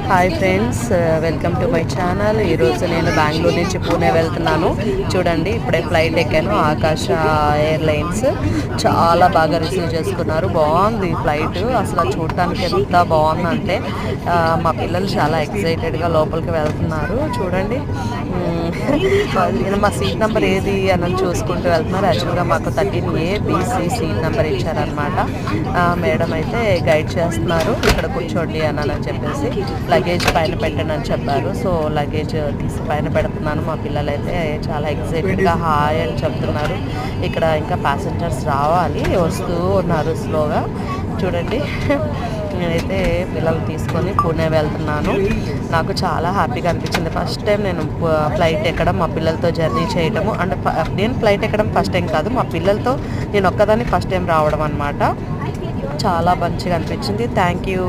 Hi friends, welcome to my channel. ఈరోజు నేను బెంగళూరు నుంచి పూణే వెళ్తున్నాను. చూడండి, ఇప్పుడే ఫ్లైట్ ఎక్కాను. ఆకాశ ఎయిర్లైన్స్ చాలా బాగా రిసీవ్ చేసుకున్నారు. బాగుంది ఫ్లైట్, అసలు చూడటానికి ఎంత బాగుందంటే మా పిల్లలు చాలా ఎక్సైటెడ్గా లోపలికి వెళ్తున్నారు. చూడండి, మా సీట్ నెంబర్ ఏది అని చూసుకుంటూ వెళ్తున్నారు. యాక్చువల్గా మాకు 13A BC సీట్ నెంబర్ ఇచ్చారనమాట. మేడం అయితే గైడ్ చేస్తున్నారు, ఇక్కడ కూర్చోండి అని చెప్పేసి. లగేజ్ పైన పెట్టండి అని చెప్పారు. సో లగేజ్ తీసి పైన పెడుతున్నాను. మా పిల్లలు అయితే చాలా ఎక్సైటెడ్గా హాయ్ అని చెప్తున్నారు. ఇక్కడ ఇంకా ప్యాసింజర్స్ రావాలి, వస్తూ ఉన్నారు స్లోగా. చూడండి, నేనైతే పిల్లలు తీసుకొని పూణే వెళ్తున్నాను. నాకు చాలా హ్యాపీగా అనిపించింది. ఫస్ట్ టైం నేను ఫ్లైట్ ఎక్కడం, మా పిల్లలతో జర్నీ చేయడము. అంటే నేను ఫ్లైట్ ఎక్కడం ఫస్ట్ టైం కాదు, మా పిల్లలతో నేను ఒక్కదాన్ని ఫస్ట్ టైం రావడం అనమాట. చాలా మంచిగా అనిపించింది. Thank you.